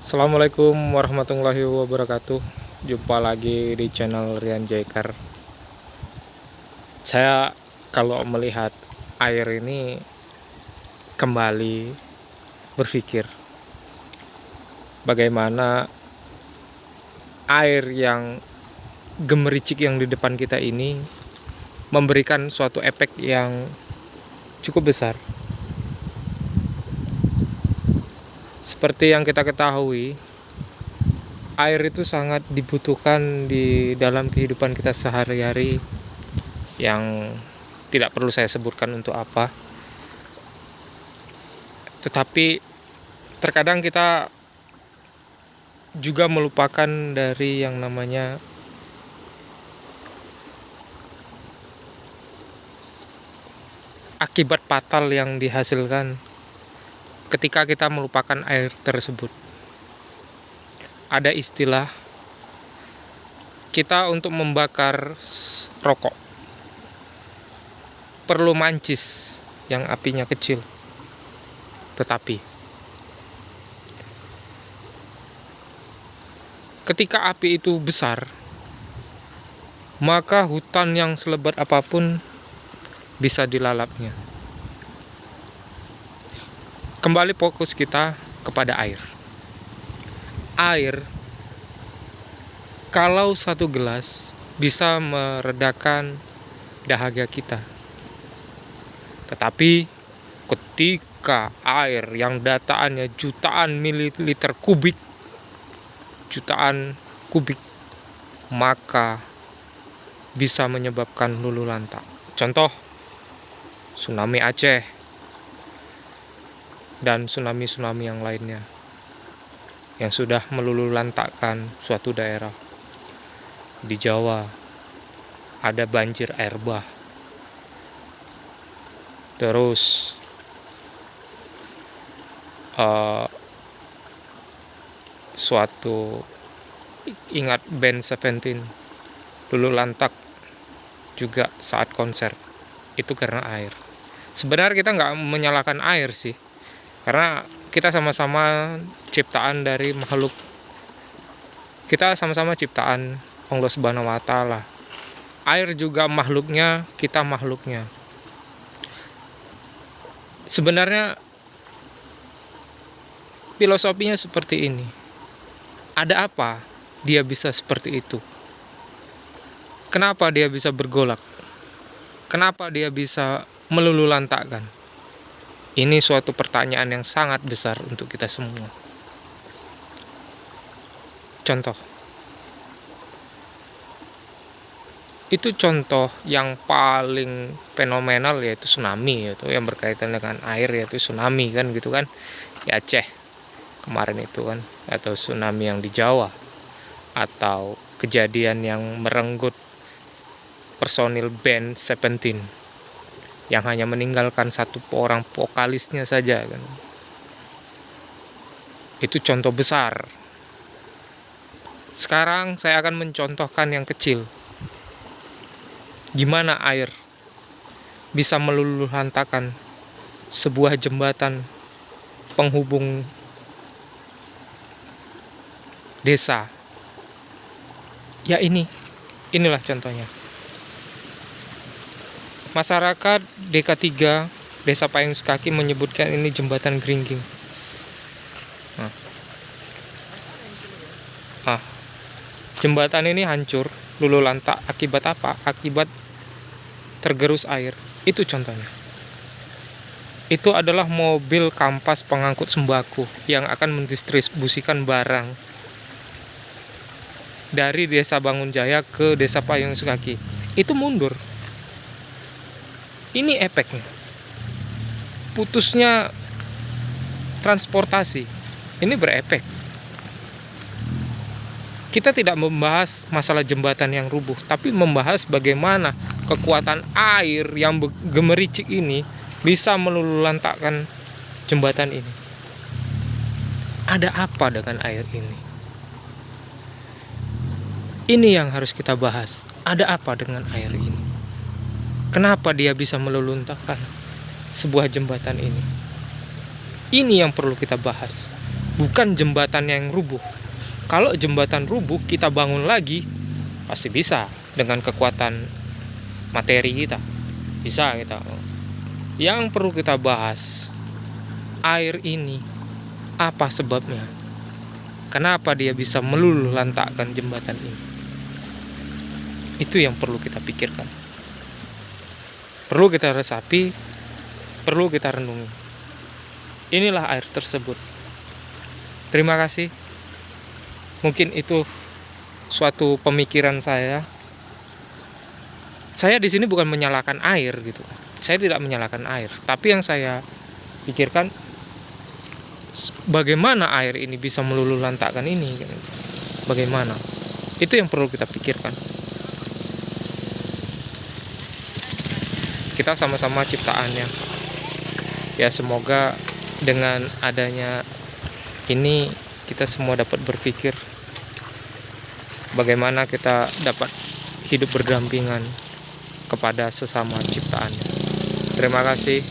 Assalamualaikum warahmatullahi wabarakatuh. Jumpa lagi di channel Rian Jaikar. Saya kalau melihat air ini kembali berpikir bagaimana air yang gemericik yang di depan kita ini memberikan suatu efek yang cukup besar. Seperti yang kita ketahui, air itu sangat dibutuhkan di dalam kehidupan kita sehari-hari, yang tidak perlu saya sebutkan untuk apa. Tetapi terkadang kita juga melupakan dari yang namanya akibat fatal yang dihasilkan ketika kita melupakan air tersebut. Ada istilah kita untuk membakar rokok perlu mancis yang apinya kecil. Tetapi ketika api itu besar, maka hutan yang selebat apapun bisa dilalapnya. Kembali fokus kita kepada air. Air, kalau satu gelas bisa meredakan dahaga kita. Tetapi ketika air yang dataannya jutaan mililiter kubik, maka bisa menyebabkan luluh lantak. Contoh, tsunami Aceh dan tsunami-tsunami yang lainnya yang sudah meluluhlantakkan suatu daerah. Di Jawa ada banjir air bah. Terus ingat band Seventeen luluh lantak juga saat konser, itu karena air. Sebenarnya kita nggak menyalahkan air sih, karena kita sama-sama ciptaan dari makhluk. Kita sama-sama ciptaan Allah Subhanahu wa Ta'ala. Air juga makhluknya, kita makhluknya. Sebenarnya filosofinya seperti ini. Ada apa dia bisa seperti itu? Kenapa dia bisa bergolak? Kenapa dia bisa meluluh lantakkan? Ini suatu pertanyaan yang sangat besar untuk kita semua. Contoh. Itu contoh yang paling fenomenal, yaitu tsunami, yaitu yang berkaitan dengan air, yaitu tsunami kan gitu kan. Di Aceh kemarin itu kan, atau tsunami yang di Jawa, atau kejadian yang merenggut personil band Seventeen yang hanya meninggalkan satu orang vokalisnya saja kan. Itu contoh besar. Sekarang saya akan mencontohkan yang kecil. Gimana air bisa meluluh lantakkan sebuah jembatan penghubung desa. Ya inilah contohnya. Masyarakat DK3 Desa Payung Sukaki menyebutkan ini jembatan Gringging. Jembatan ini hancur, luluh lantak akibat apa? Akibat tergerus air. Itu contohnya. Itu adalah mobil kampas pengangkut sembako yang akan mendistribusikan barang dari Desa Bangunjaya ke Desa Payung Sukaki. Itu mundur. Ini efeknya. Putusnya transportasi. Ini berefek. Kita tidak membahas masalah jembatan yang rubuh, tapi membahas bagaimana kekuatan air yang gemericik ini bisa meluluh lantakkan jembatan ini. Ada apa dengan air ini? Ini yang harus kita bahas. Ada apa dengan air ini? Kenapa dia bisa meluluh lantakkan sebuah jembatan ini? Ini yang perlu kita bahas. bukan jembatan yang rubuh. Kalau jembatan rubuh kita bangun lagi, pasti bisa dengan kekuatan materi kita, bisa kita. Yang perlu kita bahas, air ini apa sebabnya, kenapa dia bisa meluluh lantakkan jembatan ini. Itu yang perlu kita pikirkan, perlu kita resapi, perlu kita renungi. Inilah air tersebut. Terima kasih. Mungkin itu suatu pemikiran saya. Saya di sini bukan menyalahkan air gitu. Saya tidak menyalahkan air, tapi yang saya pikirkan, bagaimana air ini bisa meluluh lantakkan ini gitu. Bagaimana? Itu yang perlu kita pikirkan. Kita sama-sama ciptaannya. Ya, semoga dengan adanya ini kita semua dapat berpikir bagaimana kita dapat hidup berdampingan kepada sesama ciptaannya. Terima kasih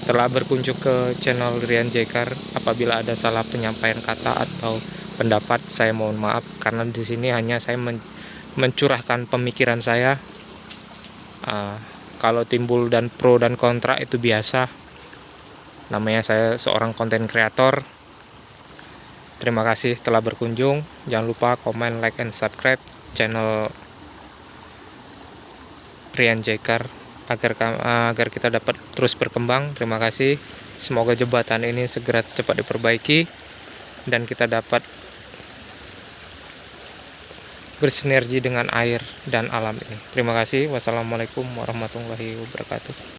telah berkunjung ke channel Rian Jekar. Apabila ada salah penyampaian kata atau pendapat, saya mohon maaf, karena di sini hanya saya mencurahkan pemikiran saya. Kalau timbul dan pro dan kontra itu biasa. Namanya saya seorang konten kreator. Terima kasih telah berkunjung. Jangan lupa komen, like, and subscribe channel Rian Jekar agar kita dapat terus berkembang. Terima kasih. Semoga jembatan ini segera cepat diperbaiki dan kita dapat bersinergi dengan air dan alam ini. Terima kasih. Wassalamualaikum warahmatullahi wabarakatuh.